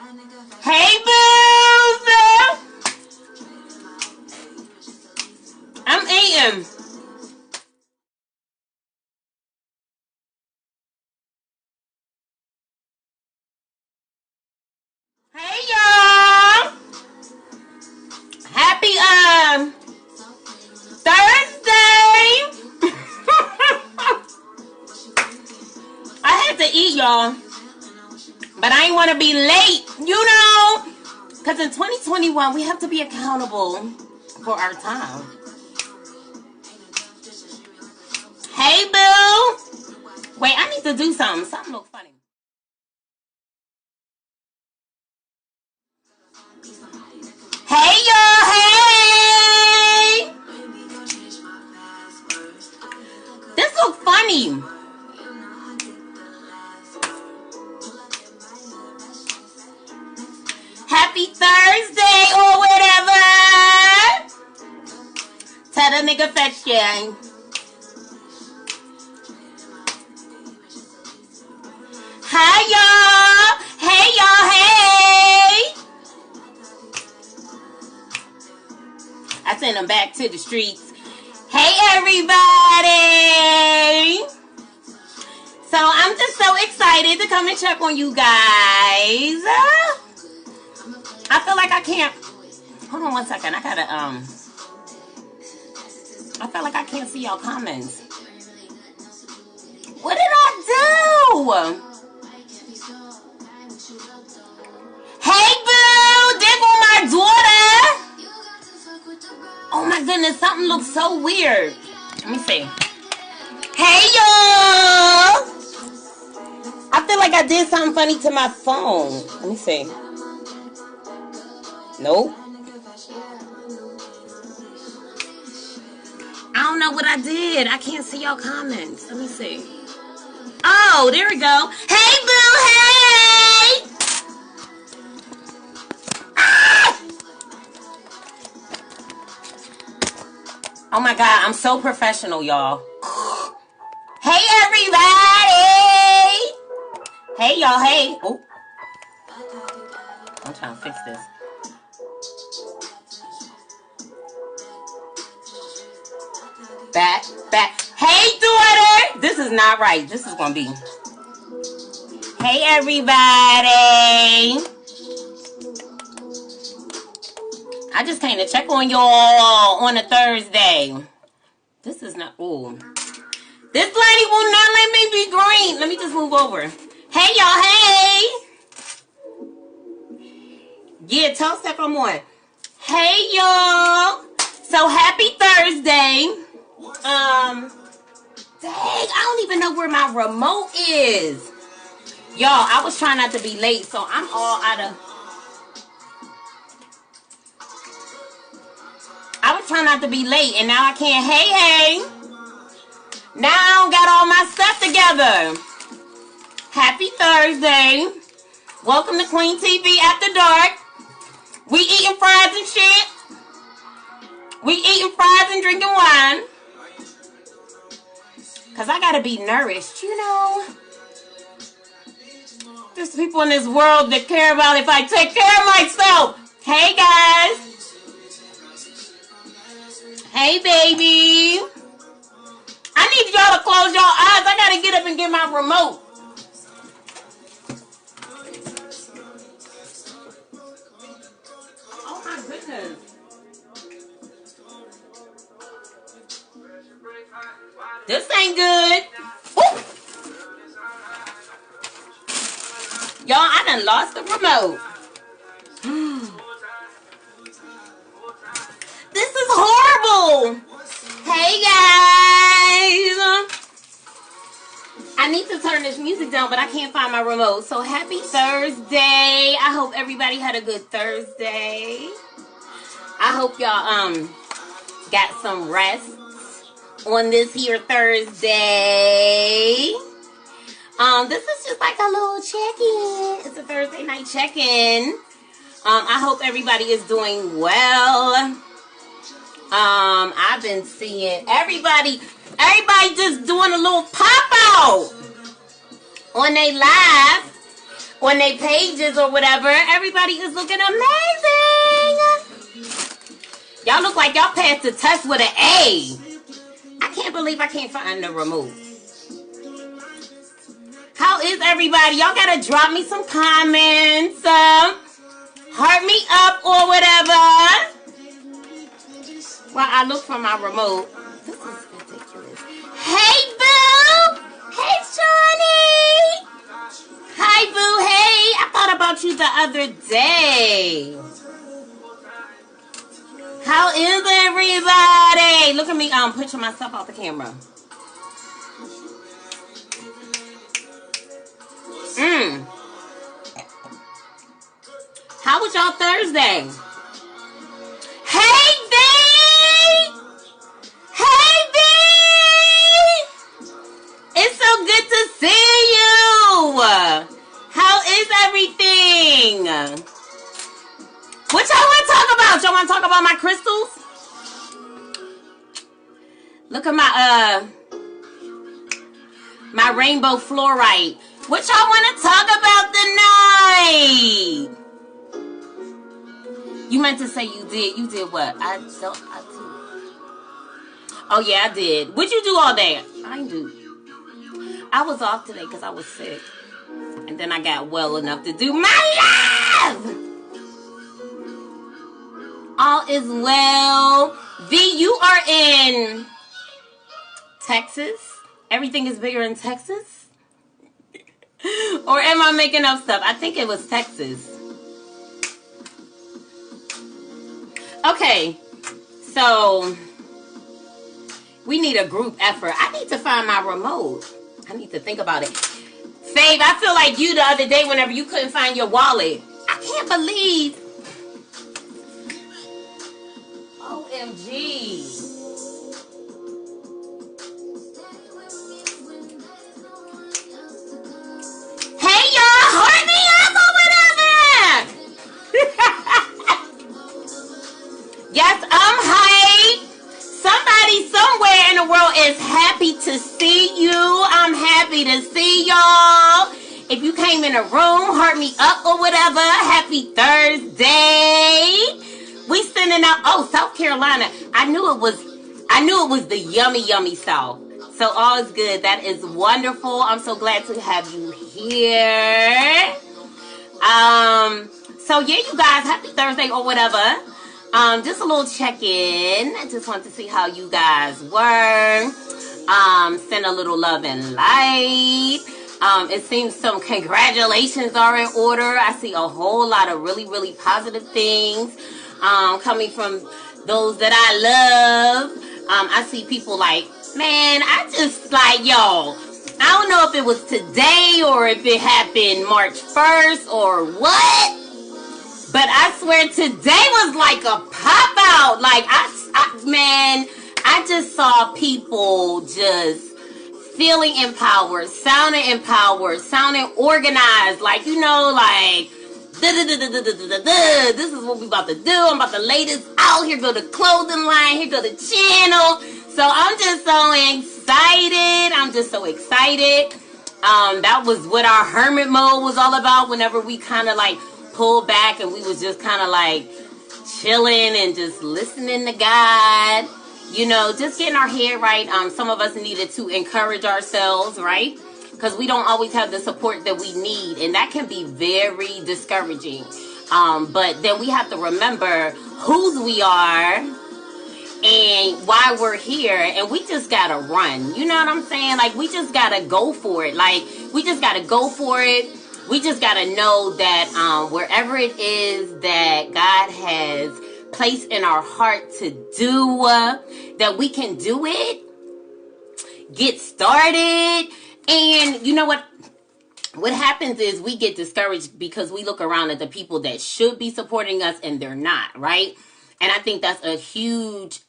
Hey, booze! I'm eating. Hey, y'all! Happy Thursday! I had to eat, y'all, but I ain't want to be late, you know, because in 2021 we have to be accountable for our time. Hey, boo! Wait, I need to do something. Something looks funny. Hey, y'all! Hey! This looks funny. Happy Thursday or whatever. Tell the nigga fashion. Hi, y'all. Hey, y'all. Hey. I sent them back to the streets. Hey, everybody. So I'm just so excited to come and check on you guys. I feel like I can't. Hold on one second. I gotta, I feel like I can't see y'all comments. What did I do? Hey, boo! There go my daughter! Oh my goodness, something looks so weird. Let me see. Hey, y'all! I feel like I did something funny to my phone. Let me see. Nope. I don't know what I did. I can't see y'all comments. Let me see. Oh, there we go. Hey, boo, hey! Ah! Oh my God, I'm so professional, y'all. Hey, everybody! Hey, y'all, hey. Oh. I'm trying to fix this. Back. Hey, daughter! This is not right. This is gonna be. Hey, everybody! I just came to check on y'all on a Thursday. This is not. Ooh. This lady will not let me be green. Let me just move over. Hey, y'all. Hey! Yeah, tell Steph I'm on. Hey, y'all! So, happy Thursday. Dang, I don't even know where my remote is. Y'all, I was trying not to be late, so I'm all out of... I was trying not to be late, and now I can't. Hey. Now I don't got all my stuff together. Happy Thursday. Welcome to QueenTv After Dark. We eating fries and shit. We eating fries and drinking wine. Because I got to be nourished, you know. There's people in this world that care about if I take care of myself. Hey, guys. Hey, baby. I need y'all to close your eyes. I got to get up and get my remote. Oh, my goodness. This ain't good. Woo. Y'all, I done lost the remote. This is horrible. Hey, guys. I need to turn this music down, but I can't find my remote. So, happy Thursday. I hope everybody had a good Thursday. I hope y'all got some rest on this here Thursday. This is just like a little check-in. It's a Thursday night check-in. I hope everybody is doing well. I've been seeing everybody just doing a little pop-out on their live. on their pages or whatever. Everybody is looking amazing. Y'all look like y'all passed the test with an A. I can't believe I can't find the remote. How is everybody? Y'all gotta drop me some comments. Heart me up or whatever. While I look for my remote. This is ridiculous. Hey, boo! Hey, Shawnee! Hi, boo. Hey, I thought about you the other day. How is everybody? Look at me pushing myself off the camera. How was y'all Thursday? Hey, B! Hey, B! It's so good to see you. How is everything? What y'all want to talk about? Y'all want to talk about my crystals? Look at my rainbow fluorite. What y'all want to talk about tonight? You meant to say you did. You did what? I did. Oh, yeah, I did. What'd you do all day? I didn't do. I was off today because I was sick. And then I got well enough to do my love. All is well. V, you are in Texas? Everything is bigger in Texas? Or am I making up stuff? I think it was Texas. Okay, so we need a group effort. I need to find my remote. I need to think about it. Fave, I feel like you the other day whenever you couldn't find your wallet. I can't believe. OMG. Hey, y'all, heart me up or whatever. Yes, I'm hype. Somebody somewhere in the world is happy to see you. I'm happy to see y'all. If you came in the room, heart me up or whatever. Happy Thursday. We sending out, South Carolina. I knew it was the yummy, yummy South. So all is good. That is wonderful. I'm so glad to have you here. So yeah, you guys, happy Thursday or whatever. Just a little check-in. I just want to see how you guys were. Send a little love and light. It seems some congratulations are in order. I see a whole lot of really, really positive things coming from those that I love. I see people like, man, I just like, yo, I don't know if it was today or if it happened March 1st or what. But I swear today was like a pop out. Like I just saw people just feeling empowered, sounding organized. Like, you know, like, this is what we about to do. I'm about to lay this out. Here go the clothing line. Here go the channel. So I'm just so excited. That was what our hermit mode was all about whenever we kind of like pulled back and we was just kind of like chilling and just listening to God. You know, just getting our head right. Some of us needed to encourage ourselves, right? Because we don't always have the support that we need. And that can be very discouraging. But then we have to remember whose we are and why we're here. And we just got to run. You know what I'm saying? Like, we just got to go for it. Like, we just got to go for it. We just got to know that wherever it is that God has placed in our heart to do, that we can do it, get started. And you know what happens is we get discouraged because we look around at the people that should be supporting us and they're not, right? And I think that's a huge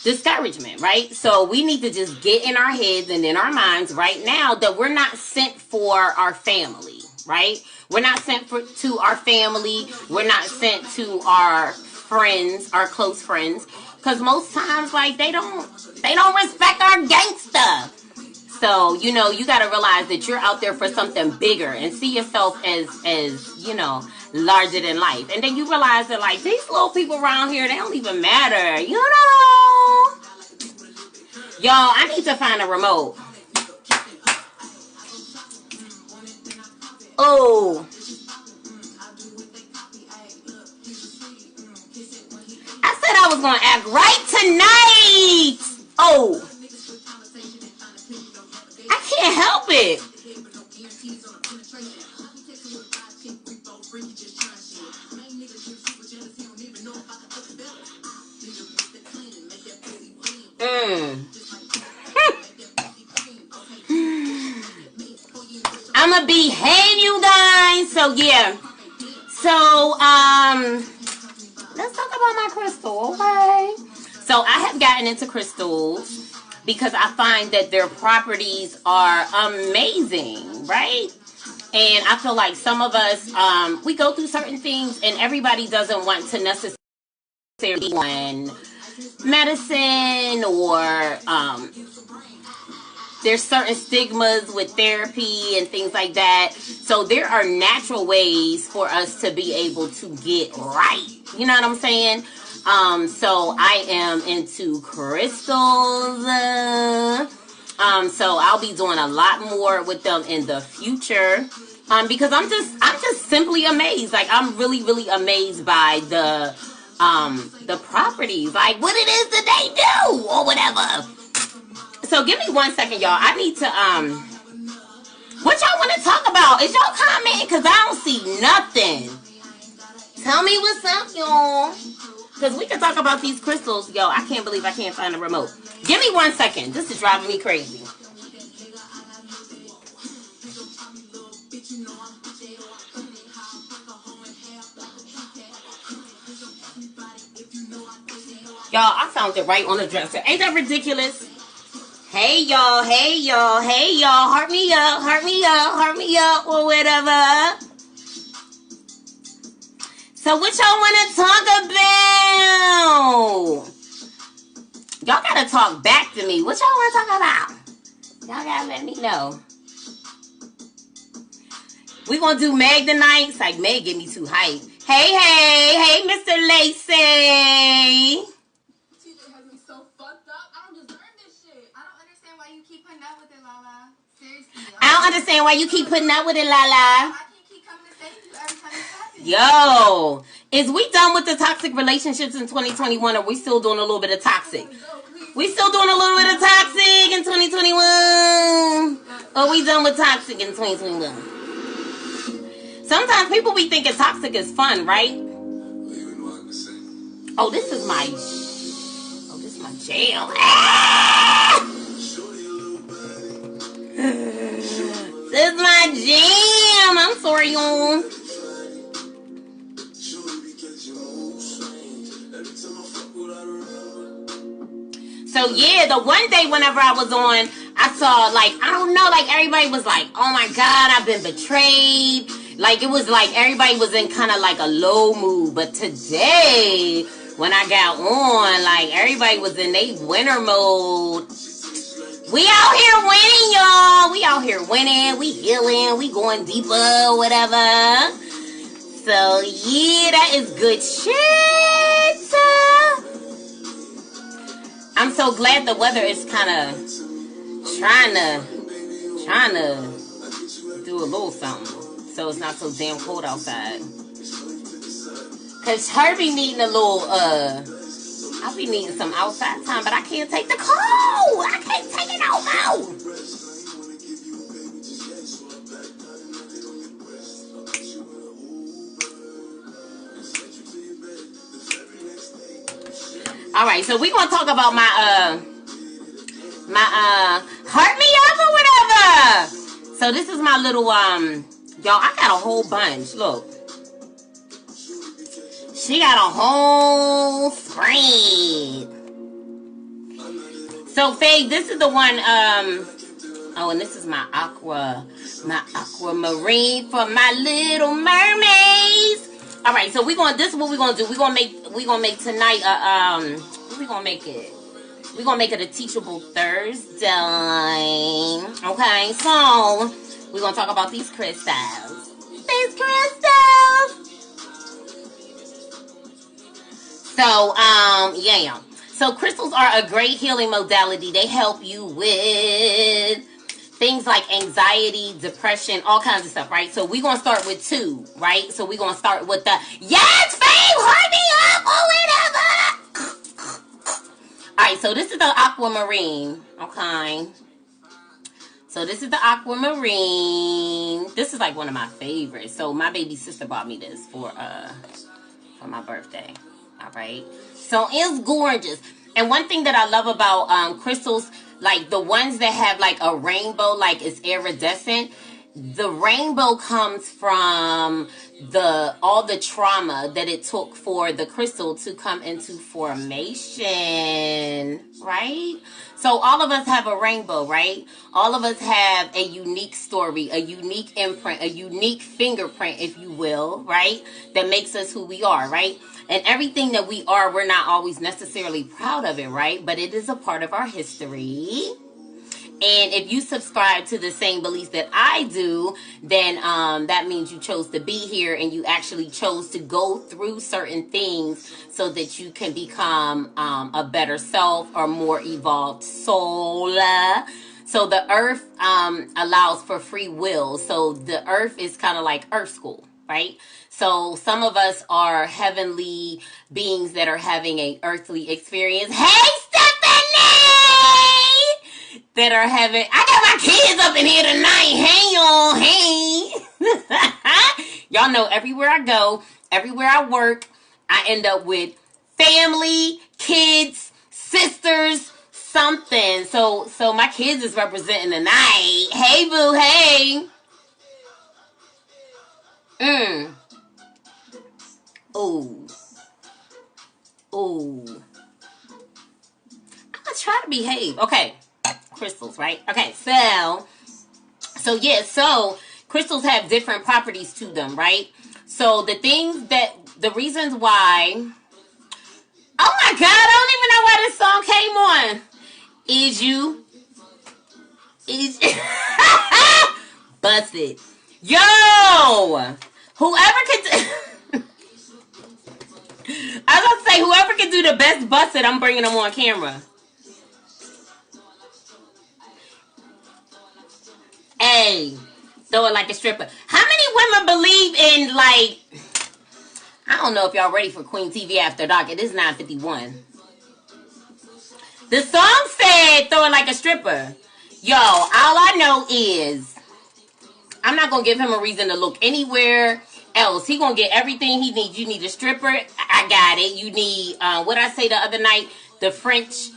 discouragement, right? So we need to just get in our heads and in our minds right now that we're not sent for our family, right? We're not sent to our family. We're not sent to our friends, our close friends, because most times, like, they don't respect our gangsta. So, you know, you got to realize that you're out there for something bigger and see yourself as, you know, larger than life. And then you realize that, like, these little people around here, they don't even matter, you know? Y'all, I need to find a remote. Oh. I said I was going to act right tonight. Oh. I can't help it. I'ma behave, you guys. So yeah. So let's talk about my crystal, okay? So I have gotten into crystals because I find that their properties are amazing, right? And I feel like some of us, we go through certain things and everybody doesn't want to necessarily want medicine or there's certain stigmas with therapy and things like that. So there are natural ways for us to be able to get right. You know what I'm saying? So I am into crystals. So I'll be doing a lot more with them in the future. Because I'm just simply amazed. Like, I'm really, really amazed by the properties, like what it is that they do or whatever. So give me 1 second, y'all. I need to what y'all want to talk about? Is y'all commenting? Because I don't see nothing. Tell me what's up, y'all. Because we can talk about these crystals. Yo, I can't believe I can't find a remote. Give me 1 second. This is driving me crazy. Y'all, I found it right on the dresser. Ain't that ridiculous? Hey, y'all. Hey, y'all. Hey, y'all. Heart me up. Heart me up. Heart me up. Or whatever. So what y'all want to talk about? Y'all got to talk back to me. What y'all want to talk about? Y'all got to let me know. We going to do Meg tonight. It's like Meg get me too hyped. Hey, hey. Hey, Mr. Lacey. I don't understand why you keep putting up with it, Lala. Yo, is we done with the toxic relationships in 2021, or we still doing a little bit of toxic? We still doing a little bit of toxic in 2021? Or we done with toxic in 2021? Sometimes people be thinking toxic is fun, right? Oh, this is my jam. Ah! This is my jam. I'm sorry, y'all. So yeah, the one day whenever I was on, I saw, like, I don't know, like everybody was like, oh my God, I've been betrayed. Like, it was like everybody was in kind of like a low mood. But today, when I got on, like everybody was in their winter mode. We out here winning, y'all. We out here winning. We healing. We going deeper, whatever. So, yeah, that is good shit. I'm so glad the weather is kind of trying to do a little something. So it's not so damn cold outside. Because her be needing a little, I'll be needing some outside time, but I can't take the cold. I can't take it no more. All right, so we're going to talk about my heart me up or whatever. So this is my little, y'all, I got a whole bunch. Look. She got a whole spread. So, Faye, this is the one, oh, and this is my aquamarine for my little mermaids. All right, so this is what we're going to do. We're going to make tonight, what we going to make it? We're going to make it a teachable Thursday. Okay, so we're going to talk about these crystals. These crystals. So, yeah. So crystals are a great healing modality. They help you with things like anxiety, depression, all kinds of stuff, right? So we're going to start with 2, right? So we're going to start with the, yes, fame, hurry me up, or whatever. All right, so this is the Aquamarine, okay? So this is the Aquamarine. This is like one of my favorites. So my baby sister bought me this for my birthday, all right? So it's gorgeous. And one thing that I love about crystals, like the ones that have like a rainbow, like it's iridescent, the rainbow comes from all the trauma that it took for the crystal to come into formation, right? So all of us have a rainbow, right? All of us have a unique story, a unique imprint, a unique fingerprint, if you will, right? That makes us who we are, right? And everything that we are, we're not always necessarily proud of it, right? But it is a part of our history. And if you subscribe to the same beliefs that I do, then that means you chose to be here and you actually chose to go through certain things so that you can become a better self or more evolved soul. So the earth allows for free will. So the earth is kind of like earth school, right? So some of us are heavenly beings that are having an earthly experience. Hey, Stephanie! That are having... I got my kids up in here tonight. Hey, y'all. Hey. Y'all know everywhere I go, everywhere I work, I end up with family, kids, sisters, something. So my kids is representing the night. Hey, boo, hey. Oh. I'm gonna try to behave. Okay. Crystals, right? Okay, so crystals have different properties to them, right? So the reasons why, oh my God, I don't even know why this song came on. Bust it. Yo! Whoever can I was about to say, whoever can do the best bust it, I'm bringing them on camera. Hey, throw it like a stripper. How many women believe in, like, I don't know if y'all ready for QueenTv After Dark. It is 9:51. The song said throw it like a stripper. Yo, all I know is I'm not going to give him a reason to look anywhere else. He going to get everything he needs. You need a stripper. I got it. You need, what I say the other night? The French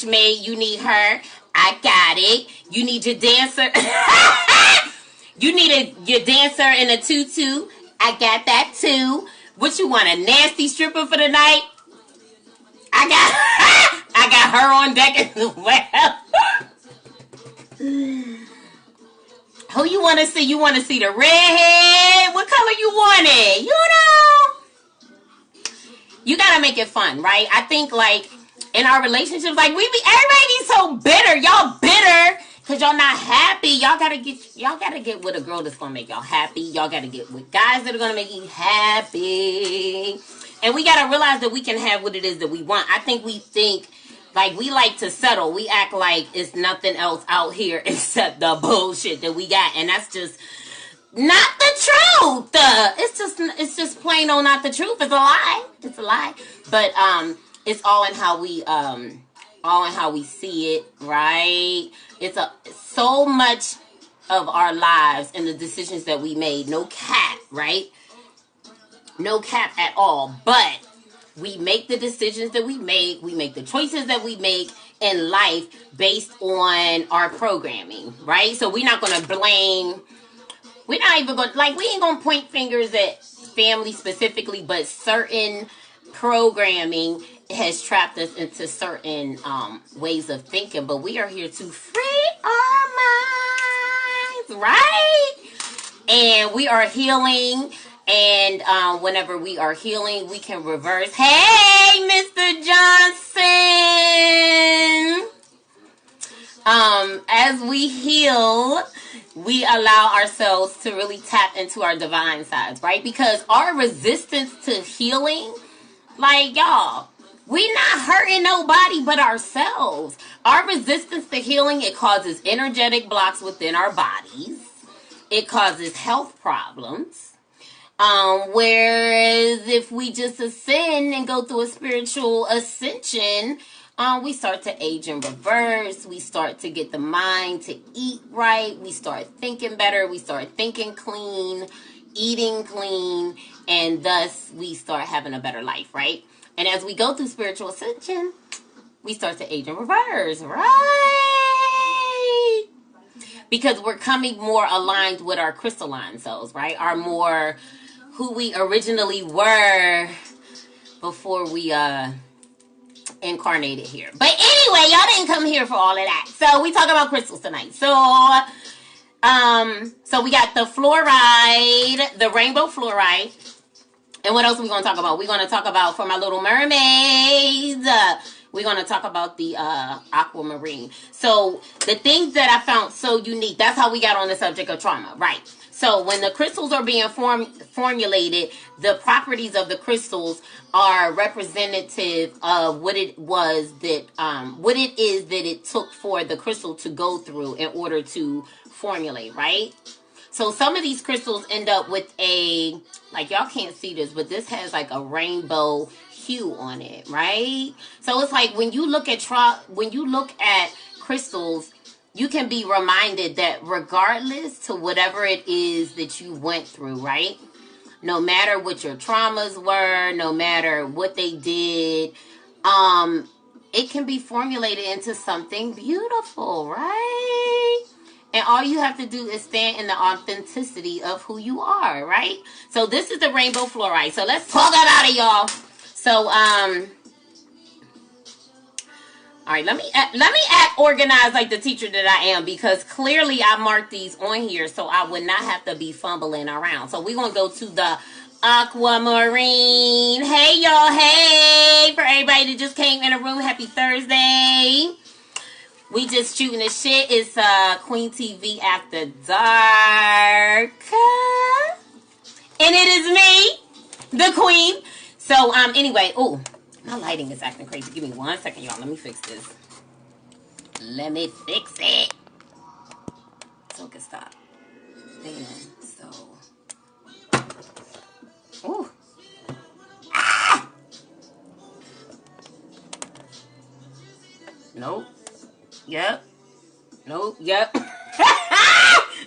maid. You need her. I got it. You need your dancer. You need your dancer in a tutu. I got that too. What you want, a nasty stripper for the night? I got her on deck as well. Who you want to see? You want to see the redhead? What color you want it? You know? You got to make it fun, right? I think, like, in our relationships, like, everybody's so bitter. Y'all bitter because y'all not happy. Y'all gotta get with a girl that's gonna make y'all happy. Y'all gotta get with guys that are gonna make you happy. And we gotta realize that we can have what it is that we want. I think we think, like, we like to settle. We act like it's nothing else out here except the bullshit that we got. And that's just not the truth. It's just plain on not the truth. It's a lie. It's a lie. But it's all in how we see it, right? It's so much of our lives and the decisions that we made. No cap, right? No cap at all. But we make the decisions that we make. We make the choices that we make in life based on our programming, right? So we're not going to blame. We're not even going to, like, we ain't going to point fingers at family specifically, but certain programming has trapped us into certain ways of thinking. But we are here to free our minds, right? And we are healing And whenever we are healing, we can reverse. Hey, Mr. Johnson! As we heal, we allow ourselves to really tap into our divine sides, right? Because our resistance to healing, like, y'all, we not hurting nobody but ourselves. Our resistance to healing, it causes energetic blocks within our bodies. It causes health problems. Whereas if we just ascend and go through a spiritual ascension, we start to age in reverse. We start to get the mind to eat right. We start thinking better. We start thinking clean, eating clean, and thus we start having a better life, right? And as we go through spiritual ascension, we start to age in reverse, right? Because we're coming more aligned with our crystalline selves, right? Our more who we originally were before we incarnated here. But anyway, y'all didn't come here for all of that. So we talk about crystals tonight. So we got the fluoride, the rainbow fluoride. And what else are we going to talk about? We're going to talk about, for my little mermaids, we're going to talk about the aquamarine. So the things that I found so unique, that's how we got on the subject of trauma, right? So when the crystals are being formulated, the properties of the crystals are representative of what it was that, what it is that it took for the crystal to go through in order to formulate, right? So some of these crystals end up with a, like, y'all can't see this, but this has like a rainbow hue on it, right? So it's like when you look at crystals, you can be reminded that regardless to whatever it is that you went through, right? No matter what your traumas were, no matter what they did, it can be formulated into something beautiful, right? And all you have to do is stand in the authenticity of who you are, right? So this is the rainbow fluoride. So let's talk about it, y'all. So, all right, let me act organized like the teacher that I am, because clearly I marked these on here so I would not have to be fumbling around. So we're going to go to the Aquamarine. Hey, y'all. Hey, for everybody that just came in the room, happy Thursday. We just shooting the shit. It's QueenTv After Dark. And it is me, the queen. So, anyway, oh, my lighting is acting crazy. Give me 1 second, y'all. Let me fix this. Let me fix it. So it can stop. Then, so. Ooh. Ah! Nope. Yep. Nope. Yep.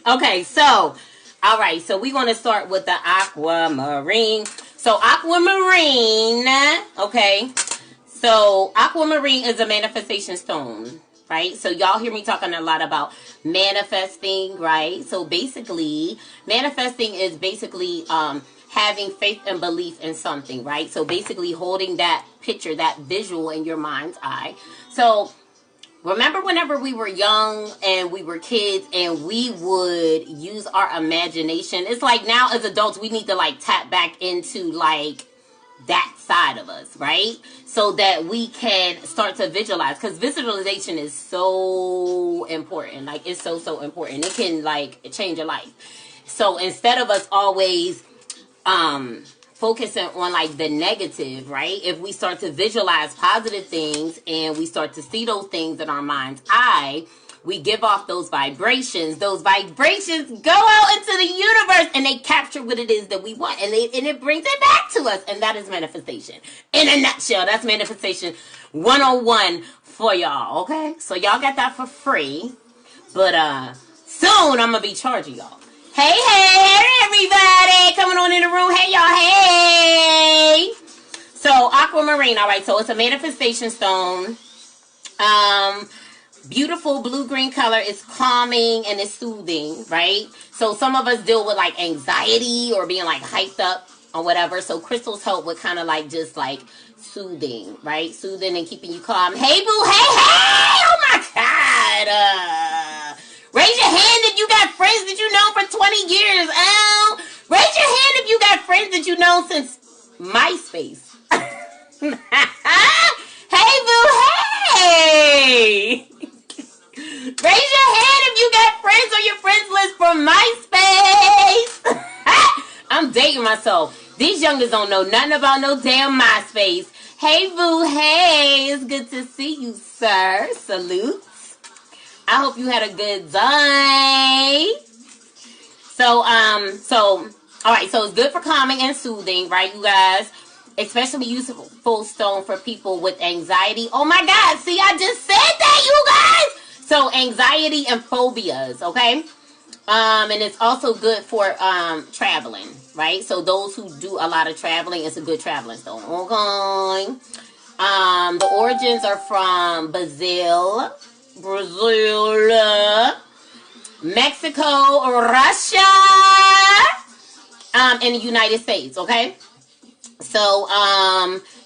Okay, so, all right. So we're going to start with the aquamarine. So aquamarine, okay. So aquamarine is a manifestation stone, right? So y'all hear me talking a lot about manifesting, right? So basically, manifesting is basically having faith and belief in something, right? So basically holding that picture, that visual in your mind's eye. So remember whenever we were young and we were kids and we would use our imagination? It's like now as adults, we need to like tap back into like that side of us, right? So that we can start to visualize, because visualization is so important. Like it's so important. It can like change your life. So instead of us always focusing on like the negative, right? If we start to visualize positive things and we start to see those things in our mind's eye, we give off those vibrations. Those vibrations go out into the universe and they capture what it is that we want, and it brings it back to us. And that is manifestation. In a nutshell, that's manifestation 101 for y'all, okay? So y'all got that for free. But soon I'm gonna be charging y'all. Hey, everybody coming on in the room. Hey, y'all. Hey. So, aquamarine. All right. So, it's a manifestation stone. Beautiful blue-green color. It's calming and it's soothing, right? So, some of us deal with, like, anxiety or being, like, hyped up or whatever. So, crystals help with kind of, like, just, like, soothing, right? Soothing and keeping you calm. Hey, boo. Hey. Oh, my God. Raise your hand if you got friends that you know for 20 years. Oh, Raise your hand if you got friends that you know since MySpace. Hey, boo, hey! Raise your hand if you got friends on your friends list from MySpace. I'm dating myself. These youngers don't know nothing about no damn MySpace. Hey, boo, hey, it's good to see you, sir. Salutes. I hope you had a good day. So, all right, so it's good for calming and soothing, right, you guys? Especially useful stone for people with anxiety. Oh, my God, see, I just said that, you guys! So, anxiety and phobias, okay? And it's also good for traveling, right? So, those who do a lot of traveling, it's a good traveling stone, okay? The origins are from Brazil, Mexico, Russia, and the United States, okay? So,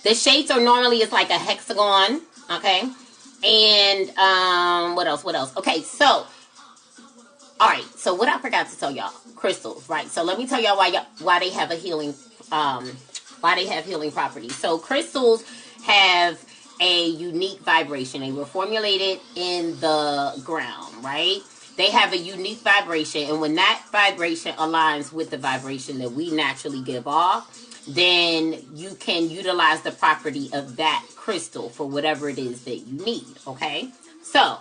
the shapes are normally, it's like a hexagon, okay? And, what else? Okay, so, alright, so what I forgot to tell y'all, crystals, right? So, let me tell y'all why they have a healing, why they have healing properties. So, crystals have a unique vibration. They were formulated in the ground, right? They have a unique vibration, and when that vibration aligns with the vibration that we naturally give off, then you can utilize the property of that crystal for whatever it is that you need, okay? So,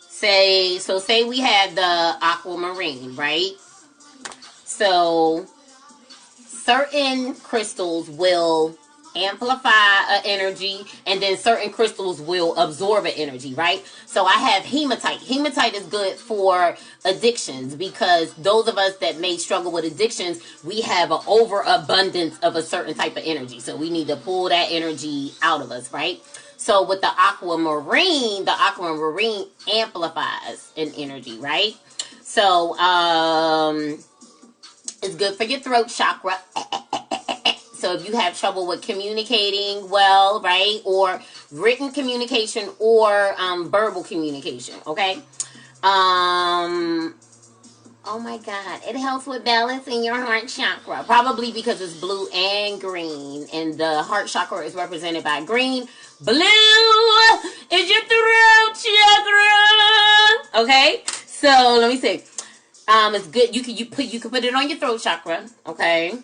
say we had the Aquamarine, right? So, certain crystals will amplify an energy, and then certain crystals will absorb an energy, right? So I have hematite. Hematite is good for addictions, because those of us that may struggle with addictions, we have an overabundance of a certain type of energy. So we need to pull that energy out of us, right? So with the aquamarine amplifies an energy, right? So it's good for your throat chakra. So if you have trouble with communicating well, right, or written communication or verbal communication, okay? Oh my God, it helps with balancing your heart chakra. Probably because it's blue and green, and the heart chakra is represented by green. Blue is your throat chakra. Okay, so let me see. It's good. You can put it on your throat chakra. Okay.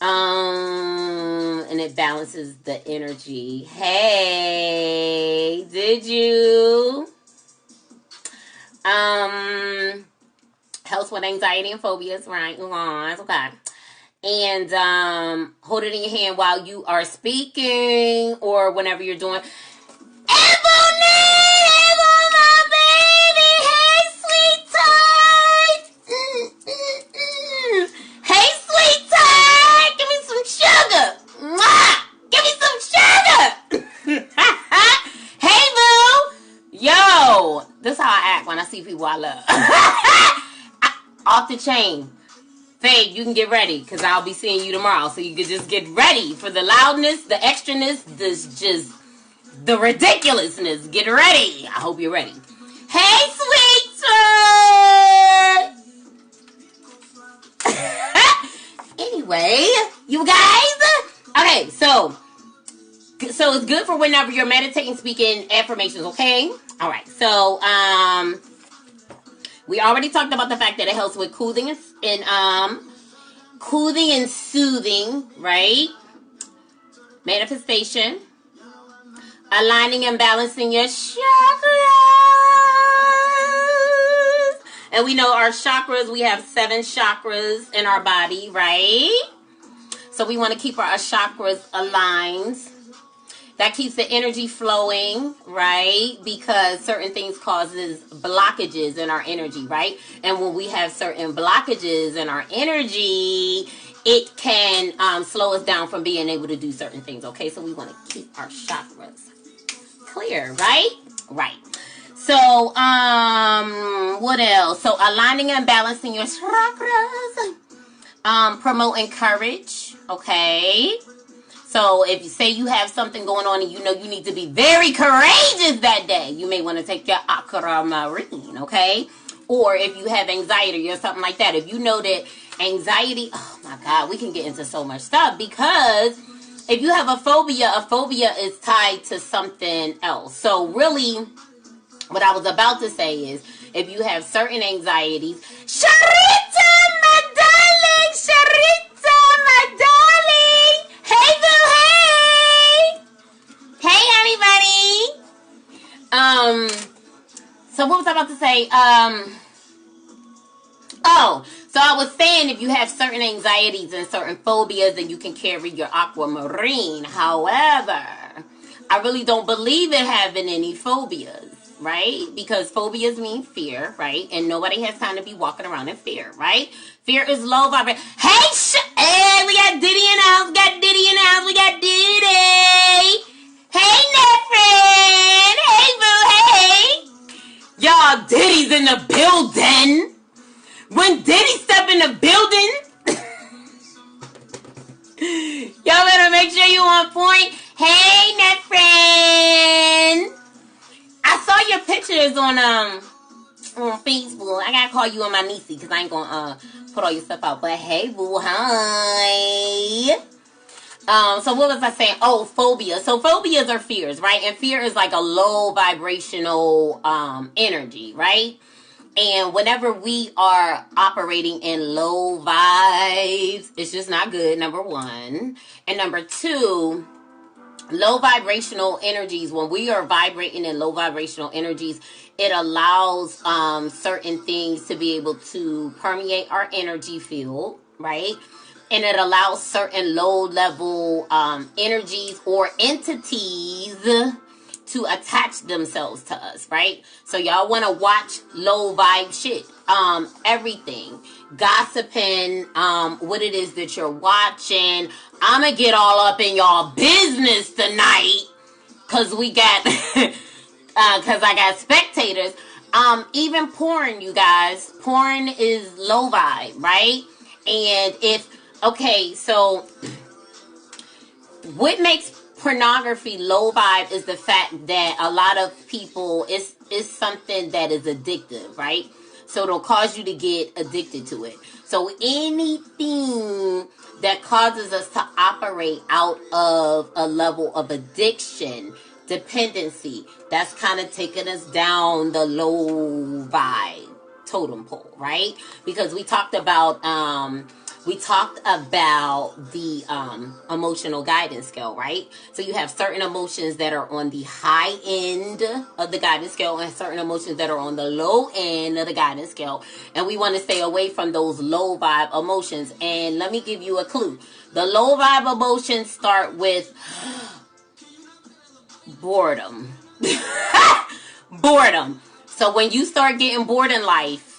And it balances the energy. Hey, did you? Helps with anxiety and phobias, right? Okay. And hold it in your hand while you are speaking or whenever you're doing. This is how I act when I see people I love. Off the chain. Faye, you can get ready, because I'll be seeing you tomorrow. So you can just get ready for the loudness, the extraness, the ridiculousness. Get ready. I hope you're ready. Hey, sweetheart. Anyway, you guys. Okay, so it's good for whenever you're meditating, speaking affirmations, okay? All right, so we already talked about the fact that it helps with cooling and soothing, right? Manifestation, aligning and balancing your chakras. And we know our chakras, we have 7 chakras in our body, right? So we want to keep our chakras aligned. That keeps the energy flowing, right? Because certain things causes blockages in our energy, right? And when we have certain blockages in our energy, it can slow us down from being able to do certain things, okay? So we want to keep our chakras clear, right? Right. So, what else? So, aligning and balancing your chakras. Promoting courage, okay? So if you say you have something going on and you know you need to be very courageous that day, you may want to take your Aquamarine, okay? Or if you have anxiety or something like that, if you know that Anxiety, oh my God, we can get into so much stuff, because if you have a phobia is tied to something else. So really, what I was about to say is, if you have certain anxieties, Sharita, my darling, Sharita, my darling, hey boo, hey, hey honey bunny. So what was I about to say? So I was saying, if you have certain anxieties and certain phobias, then you can carry your Aquamarine. However, I really don't believe in having any phobias, right? Because phobias mean fear, right? And nobody has time to be walking around in fear, right? Fear is low vibration. Hey, we got Diddy in the house. We got Diddy in the house. We got Diddy. Hey, Nefren. Hey, boo. Hey. Y'all, Diddy's in the building. When Diddy step in the building, y'all better make sure you on point. Hey, Nefren. I saw your pictures on Facebook. I gotta call you on my niecey, because I ain't gonna put all your stuff out. But hey, boo, hi. So what was I saying? Oh, phobia. So phobias are fears, right? And fear is like a low vibrational energy, right? And whenever we are operating in low vibes, it's just not good, number one. And number two, low vibrational energies, when we are vibrating in low vibrational energies, it allows certain things to be able to permeate our energy field, right? And it allows certain low-level energies or entities to attach themselves to us, right? So y'all want to watch low vibe shit. Everything. Gossiping, what it is that you're watching. I'm going to get all up in y'all business tonight, because we got, because I got spectators. Even porn, you guys. Porn is low vibe, right? And okay, so what makes pornography low vibe is the fact that a lot of people, it's something that is addictive, right? So it'll cause you to get addicted to it. So anything that causes us to operate out of a level of addiction, dependency, that's kind of taking us down the low vibe totem pole, right? Because we talked about the emotional guidance scale, right? So you have certain emotions that are on the high end of the guidance scale and certain emotions that are on the low end of the guidance scale. And we want to stay away from those low vibe emotions. And let me give you a clue. The low vibe emotions start with boredom. Boredom. So when you start getting bored in life,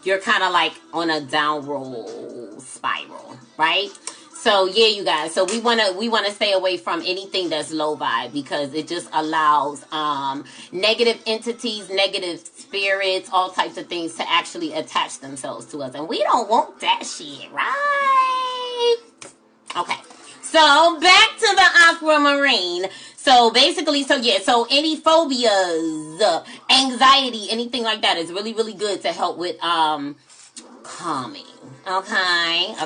you're kind of like on a downward spiral, right? So yeah, you guys. So we wanna stay away from anything that's low vibe, because it just allows negative entities, negative spirits, all types of things to actually attach themselves to us, and we don't want that shit, right? Okay. So back to the Aquamarine. So basically, so any phobias, anxiety, anything like that is really, really good to help with calming. Okay.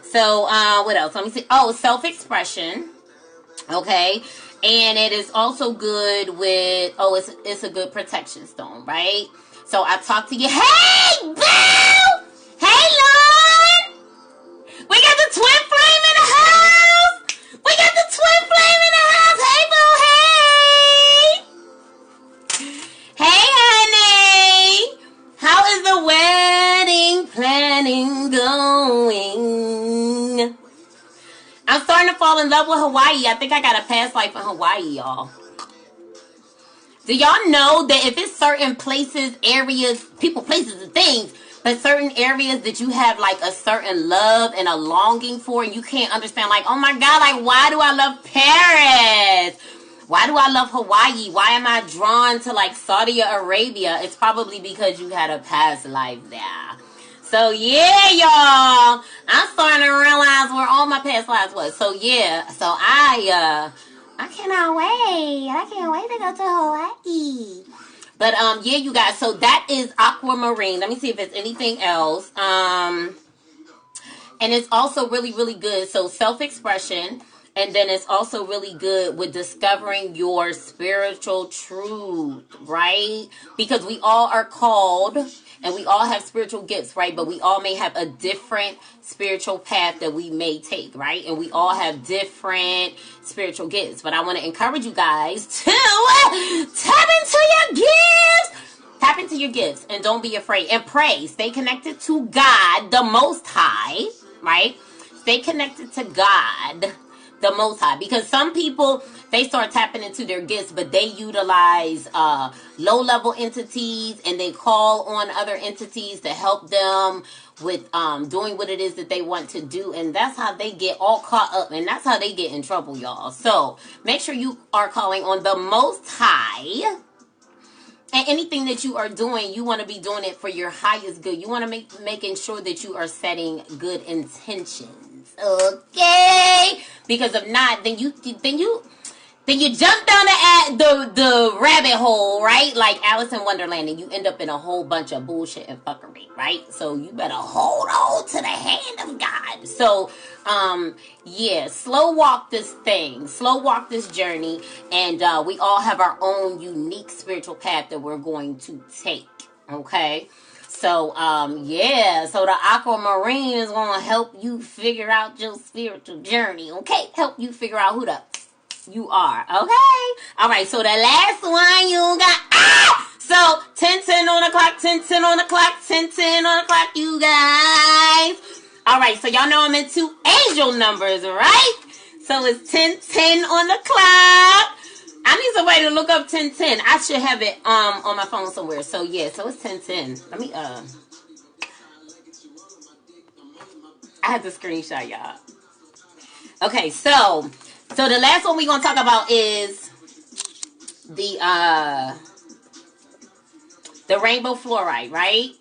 So what else? Let me see. Oh, self-expression. Okay. And it is also good with, it's a good protection stone, right? So I talked to you. Hey, Boo! Hey, Lord! We got the twin flame in the house! We got the twin flame in the house! Hey, Boo! Hey! Hey, honey! How is the wedding planning going? I'm starting to fall in love with Hawaii. I think I got a past life in Hawaii, y'all. Do y'all know that if it's certain places, areas, people, places, and things, but certain areas that you have like a certain love and a longing for, and you can't understand, like, oh my God, like, why do I love Paris? Why do I love Hawaii? Why am I drawn to like Saudi Arabia? It's probably because you had a past life there. So yeah, y'all, I'm starting to realize where all my past lives was. So yeah, so I cannot wait. I can't wait to go to Hawaii. But yeah, you guys, so that is Aquamarine. Let me see if there's anything else. And it's also really, really good. So self-expression. And then it's also really good with discovering your spiritual truth, right? Because we all are called and we all have spiritual gifts, right? But we all may have a different spiritual path that we may take, right? And we all have different spiritual gifts. But I want to encourage you guys to tap into your gifts. Tap into your gifts and don't be afraid. And pray. Stay connected to God, the Most High, right? Stay connected to God, the Most High, because some people, they start tapping into their gifts, but they utilize low-level entities, and they call on other entities to help them with doing what it is that they want to do, and that's how they get all caught up, and that's how they get in trouble, y'all. So make sure you are calling on the Most High, and anything that you are doing, you want to be doing it for your highest good. You want to making sure that you are setting good intentions. Okay, because if not, then you jump down the rabbit hole, right? Like Alice in Wonderland, and you end up in a whole bunch of bullshit and fuckery, right? So you better hold on to the hand of God. So, yeah, slow walk this thing, slow walk this journey, and we all have our own unique spiritual path that we're going to take. Okay. So, yeah, so the Aquamarine is going to help you figure out your spiritual journey, okay? Help you figure out who the you are, okay? All right, so the last one you got, so 10:10 on the clock, 10:10 on the clock, 10:10 on the clock, you guys. All right, so y'all know I'm into angel numbers, right? So it's 10:10 on the clock. I need somebody to look up 10:10. I should have it on my phone somewhere. So yeah, so it's 10:10. Let me I had to screenshot y'all. Okay, so the last one we're gonna talk about is the rainbow fluoride, right?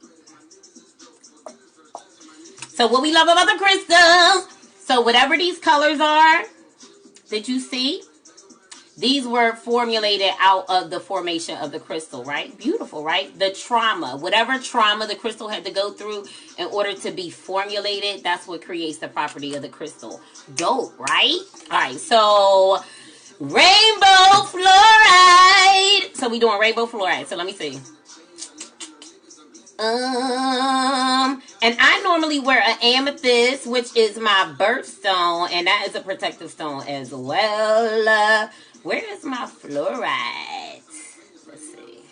So what we love about the crystals, so whatever these colors are that you see, these were formulated out of the formation of the crystal, right? Beautiful, right? The trauma, whatever trauma the crystal had to go through in order to be formulated, that's what creates the property of the crystal. Dope, right? All right, so rainbow fluoride. So we doing rainbow fluoride. So let me see. And I normally wear an amethyst, which is my birthstone, and that is a protective stone as well. Where is my fluoride? Let's see.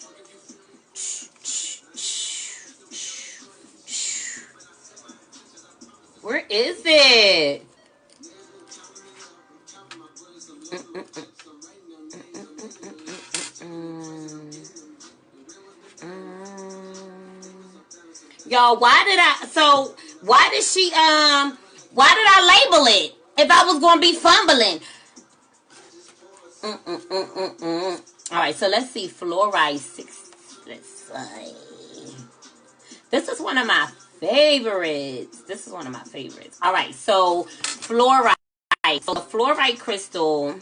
Where is it? Y'all, why did I label it if I was gonna be fumbling? Alright, so let's see. Fluoride 6. Let's see. This is one of my favorites. Alright, so fluoride. So the fluoride crystal,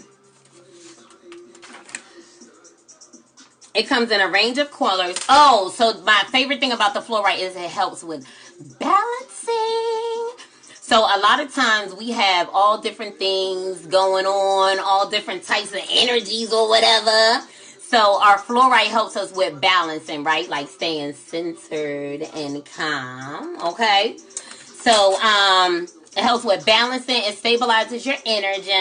it comes in a range of colors. Oh, so my favorite thing about the fluoride is it helps with balancing. So a lot of times we have all different things going on, all different types of energies or whatever. So our fluoride helps us with balancing, right? Like staying centered and calm, okay? So it helps with balancing. It stabilizes your energy.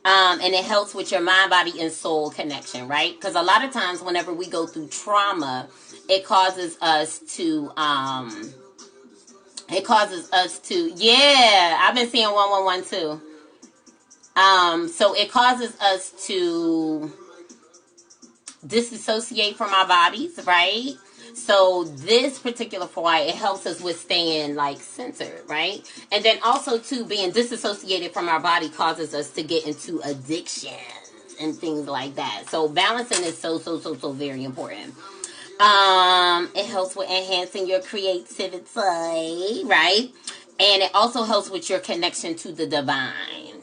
And it helps with your mind, body, and soul connection, right? Because a lot of times whenever we go through trauma, it causes us to, yeah, I've been seeing 111 too. So it causes us to disassociate from our bodies, right? So this particular fluoride, it helps us with staying like centered, right? And then also too, being disassociated from our body causes us to get into addictions and things like that. So balancing is so very important. It helps with enhancing your creativity, right? And it also helps with your connection to the divine.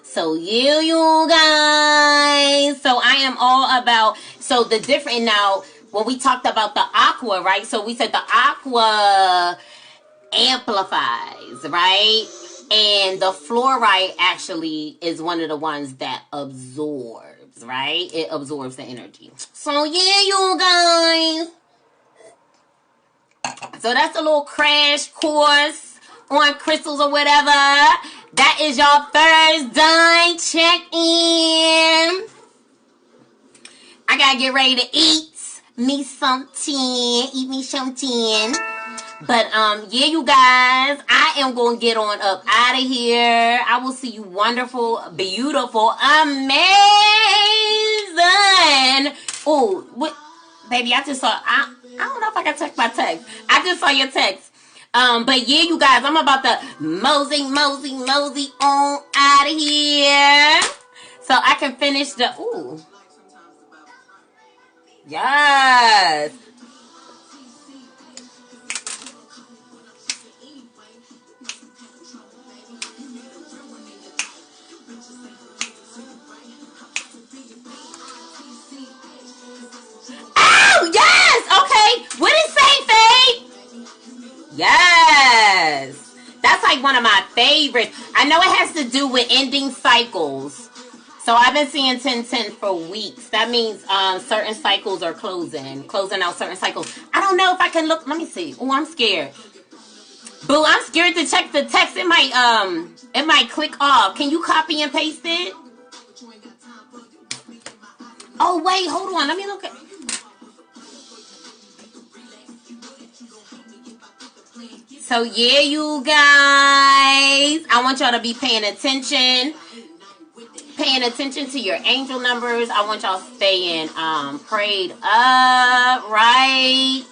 So you guys, so I am all about, so the different, now, when we talked about the aqua, right? So we said the aqua amplifies, right? And the fluorite actually is one of the ones that absorbs, right? It absorbs the energy. So yeah, you guys. So that's a little crash course on crystals or whatever. That is your Thursday check-in. I gotta get ready to eat me something. Eat me something. But, yeah, you guys, I am going to get on up out of here. I will see you wonderful, beautiful, amazing. Oh, what? Baby, I just saw, I don't know if I can check my text. I just saw your text. But yeah, you guys, I'm about to mosey on out of here. So I can finish the, ooh. Yes. Oh, yes. Okay. What did it say, Faye? Yes. That's like one of my favorites. I know it has to do with ending cycles. So I've been seeing 1010 for weeks. That means certain cycles are closing out certain cycles. I don't know if I can look. Let me see. Oh, I'm scared. Boo, I'm scared to check the text. It might click off. Can you copy and paste it? Oh, wait, hold on. Let me look at. So yeah, you guys, I want y'all to be paying attention to your angel numbers. I want y'all staying prayed up, right?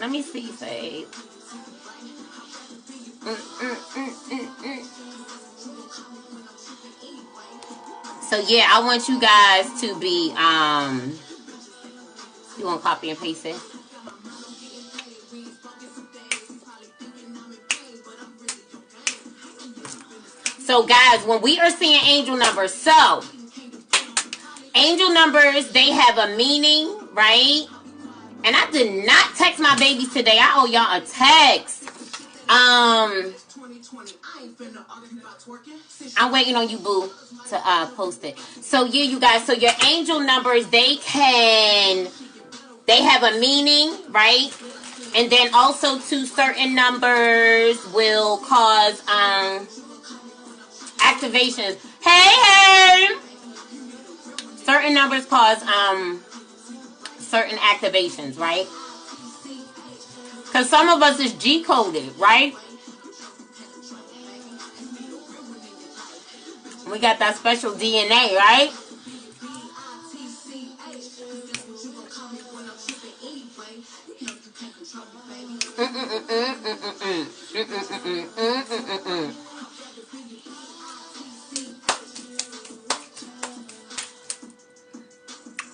Let me see, Faith. So yeah, I want you guys to be you want to copy and paste it? So guys, when we are seeing angel numbers, so angel numbers, they have a meaning, right? And I did not text my babies today. I owe y'all a text. I'm waiting on you, boo, to post it. So yeah, you guys, so your angel numbers, they have a meaning, right? And then also too, certain numbers will cause activations. Hey! Certain numbers cause certain activations, right? Because some of us is G-coded, right? We got that special DNA, right?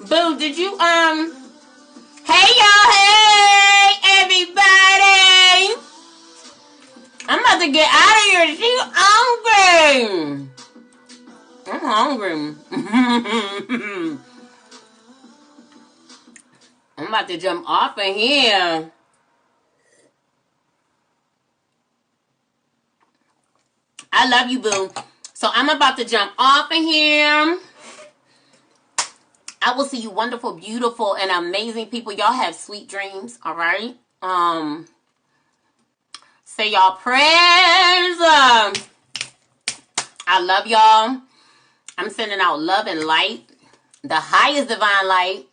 Boo, did you, hey y'all, hey everybody. I'm about to get out of here. She's hungry. I'm hungry. I'm about to jump off of here. I love you, boo. So I'm about to jump off of here. I will see you wonderful, beautiful, and amazing people. Y'all have sweet dreams, all right? Say y'all prayers. I love y'all. I'm sending out love and light. The highest divine light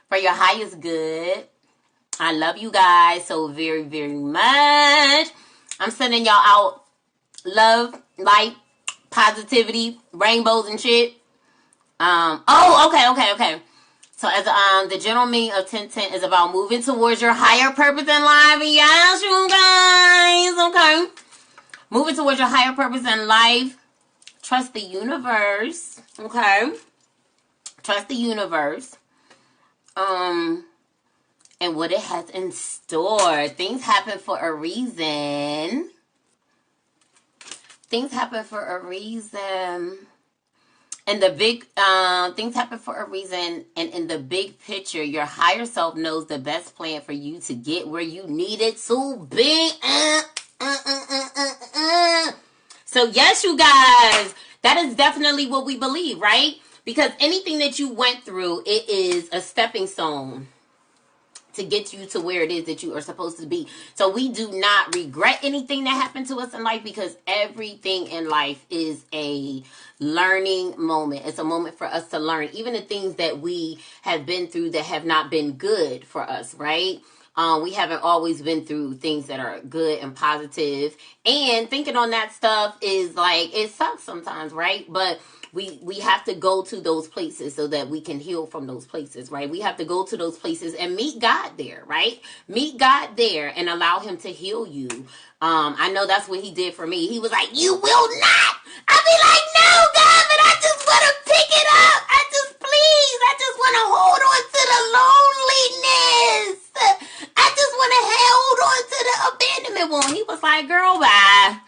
for your highest good. I love you guys so very, very much. I'm sending y'all out love, light, positivity, rainbows and shit. Okay. So as the general meaning of 1010 is about moving towards your higher purpose in life. Yes, you guys. Okay. Moving towards your higher purpose in life. Trust the universe. Okay. Trust the universe. And what it has in store. Things happen for a reason. Things happen for a reason. And the big things happen for a reason. And in the big picture, your higher self knows the best plan for you to get where you need it to be. So yes, you guys, that is definitely what we believe, right? Because anything that you went through, it is a stepping stone to get you to where it is that you are supposed to be. So we do not regret anything that happened to us in life, because everything in life is a learning moment. It's a moment for us to learn. Even the things that we have been through that have not been good for us, right? We haven't always been through things that are good and positive. And thinking on that stuff is like, it sucks sometimes, right? But we have to go to those places so that we can heal from those places, right? We have to go to those places and meet God there, right? Meet God there and allow him to heal you. I know that's what he did for me. He was like, you will not. I'll be like, no, God, but I just want to pick it up. I just want to hold on to the loneliness. I just want to hold on to the abandonment wound. He was like, girl, bye.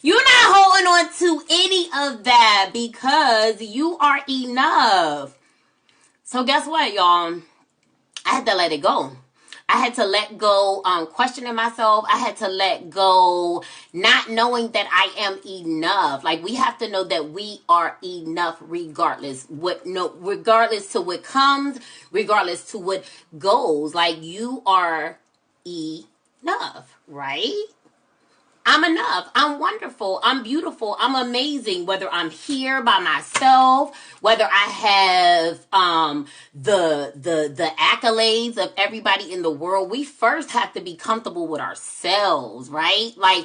You're not holding on to any of that because you are enough. So guess what, y'all? I had to let it go. I had to let go questioning myself. I had to let go not knowing that I am enough. Like, we have to know that we are enough regardless to what comes, regardless to what goes. Like, you are enough, right? I'm enough. I'm wonderful. I'm beautiful. I'm amazing. Whether I'm here by myself, whether I have the accolades of everybody in the world, we first have to be comfortable with ourselves, right? Like,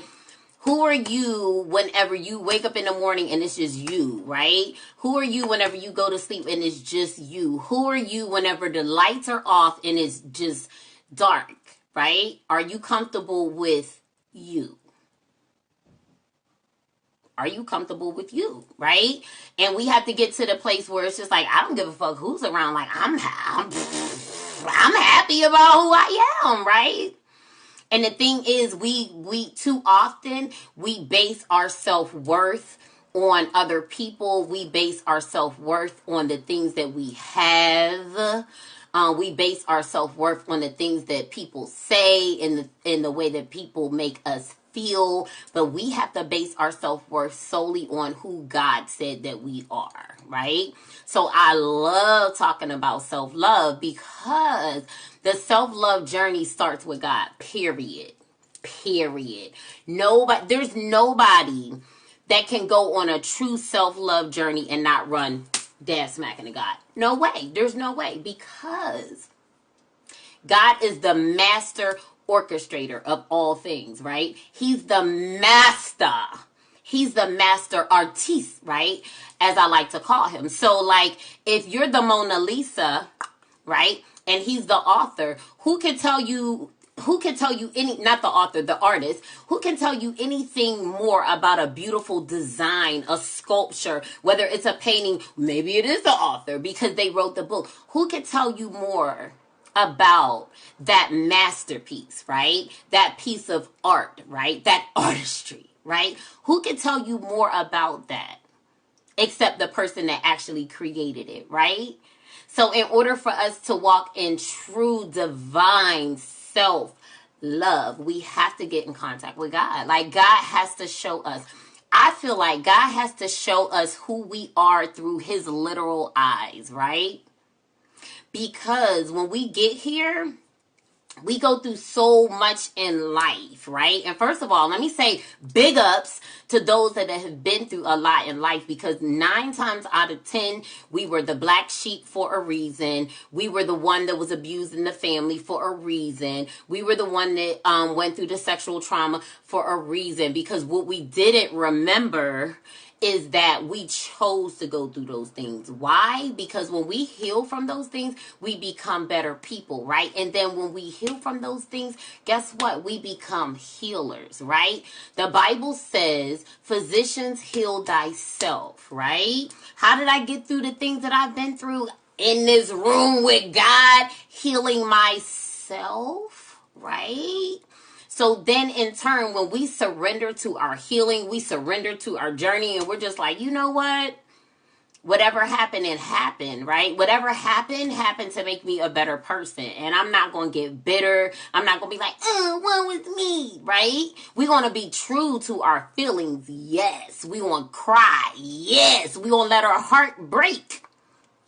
who are you whenever you wake up in the morning and it's just you, right? Who are you whenever you go to sleep and it's just you? Who are you whenever the lights are off and it's just dark, right? Are you comfortable with you? Are you comfortable with you, right? And we have to get to the place where it's just like, I don't give a fuck who's around. Like, I'm happy about who I am, right? And the thing is, we too often, we base our self-worth on other people. We base our self-worth on the things that we have. We base our self-worth on the things that people say, in the way that people make us feel. But we have to base our self-worth solely on who God said that we are, right? So I love talking about self-love, because the self-love journey starts with God, period. There's nobody that can go on a true self-love journey and not run dead smack into God. No way. There's no way, because God is the master orchestrator of all things, right? He's the master. He's the master artiste, right? As I like to call him. So, like, if you're the Mona Lisa, right? And he's the author, who can tell you not the author, the artist, who can tell you anything more about a beautiful design, a sculpture, whether it's a painting, maybe it is the author because they wrote the book. Who can tell you more about that masterpiece, right? That piece of art, right? That artistry, right? Who can tell you more about that except the person that actually created it, right? So in order for us to walk in true divine self-love, we have to get in contact with God. Like, God has to show us. I feel like God has to show us who we are through his literal eyes, right? Because when we get here, we go through so much in life, right? And first of all, let me say big ups to those that have been through a lot in life, because 9 times out of 10, we were the black sheep for a reason. We were the one that was abused in the family for a reason. We were the one that went through the sexual trauma for a reason, because what we didn't remember is that we chose to go through those things. Why? Because when we heal from those things, we become better people, right? And then when we heal from those things, guess what? We become healers, right? The Bible says, physicians, heal thyself, right? How did I get through the things that I've been through? In this room with God, healing myself, right? So then in turn, when we surrender to our healing, we surrender to our journey, and we're just like, you know what? whatever happened, it happened, right? Whatever happened to make me a better person. And I'm not going to get bitter. I'm not going to be like, what was me, right? We're going to be true to our feelings. Yes. We going to cry. Yes. We going to let our heart break.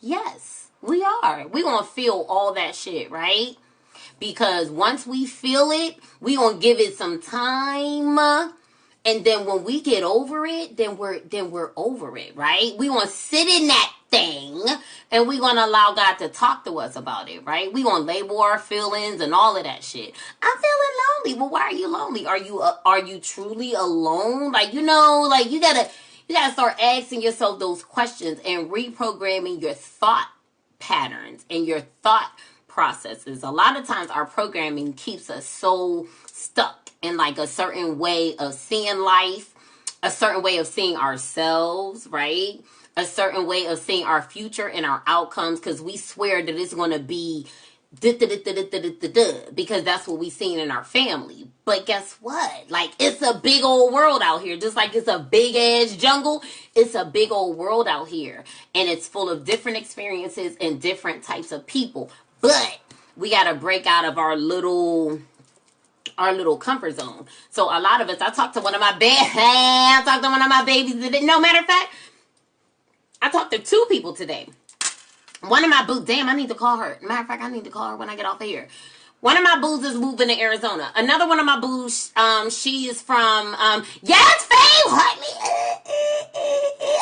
Yes, we are. We going to feel all that shit, right? Because once we feel it, we going to give it some time. And then when we get over it, then we're over it, right? We want to sit in that thing and we're going to allow God to talk to us about it, right? We're going to label our feelings and all of that shit. I'm feeling lonely. Well, why are you lonely? Are you truly alone? Like, you got to start asking yourself those questions and reprogramming your thought patterns and your thought processes. A lot of times our programming keeps us so stuck in like a certain way of seeing life, a certain way of seeing ourselves, right? A certain way of seeing our future and our outcomes, because we swear that it's going to be because that's what we seen in our family. But guess what? Like, it's a big old world out here. Just like it's a big ass jungle, it's a big old world out here. And it's full of different experiences and different types of people. But we got to break out of our little comfort zone. So a lot of us, I talked to one of my babies today. No, matter of fact, I talked to 2 people today. One of my boo, damn, I need to call her. Matter of fact, I need to call her when I get off of here. One of my boos is moving to Arizona. Another one of my boos, she is from, yes, Faye,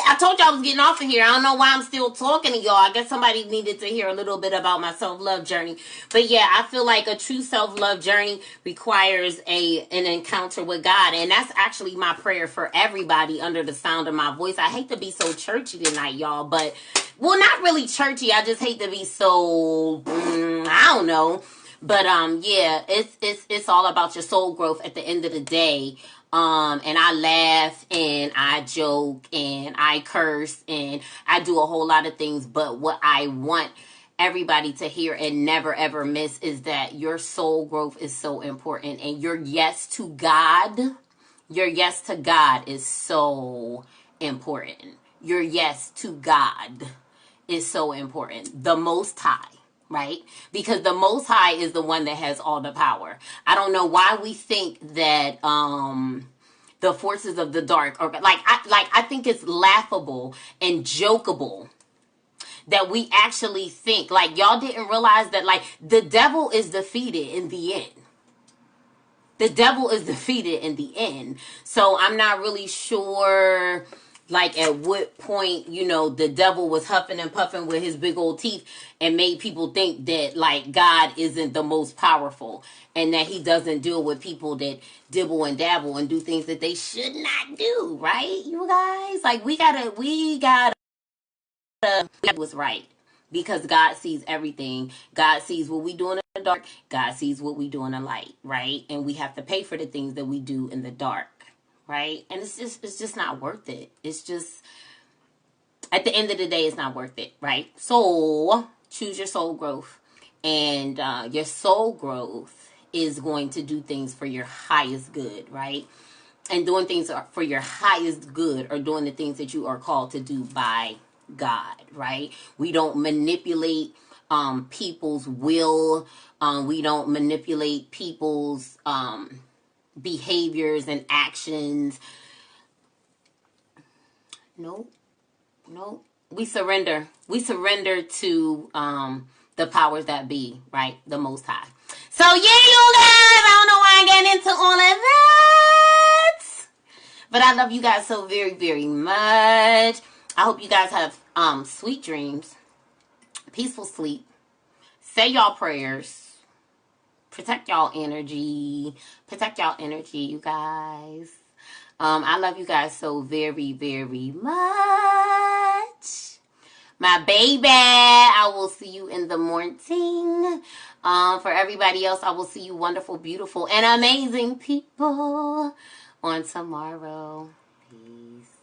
I told you I was getting off of here. I don't know why I'm still talking to y'all. I guess somebody needed to hear a little bit about my self-love journey. But yeah, I feel like a true self-love journey requires an encounter with God. And that's actually my prayer for everybody under the sound of my voice. I hate to be so churchy tonight, y'all, but, well, not really churchy. I just hate to be so, I don't know. But yeah, it's all about your soul growth at the end of the day. And I laugh and I joke and I curse and I do a whole lot of things. But what I want everybody to hear and never ever miss is that your soul growth is so important, and your yes to God is so important. Your yes to God is so important. The Most High. Right? Because the Most High is the one that has all the power. I don't know why we think that the forces of the dark are I think it's laughable and jokeable that we actually think like y'all didn't realize that like the devil is defeated in the end. The devil is defeated in the end. So I'm not really sure like at what point, the devil was huffing and puffing with his big old teeth and made people think that like God isn't the most powerful and that he doesn't deal with people that dibble and dabble and do things that they should not do, right? You guys, like we gotta what's right, because God sees everything. God sees what we do in the dark. God sees what we do in the light, right? And we have to pay for the things that we do in the dark. Right? And it's just not worth it. It's just, at the end of the day, it's not worth it, right? So, choose your soul growth. And your soul growth is going to do things for your highest good, right? And doing things for your highest good are doing the things that you are called to do by God, right? We don't manipulate people's will. We don't manipulate people's behaviors and actions. Nope. We surrender to the powers that be, right? The Most High. So yeah, you guys, I don't know why I'm getting into all of that, but I love you guys so very, very much. I hope you guys have sweet dreams, peaceful sleep, say y'all prayers. Protect y'all energy, you guys. I love you guys so very, very much. My baby, I will see you in the morning. For everybody else, I will see you wonderful, beautiful, and amazing people on tomorrow. Peace.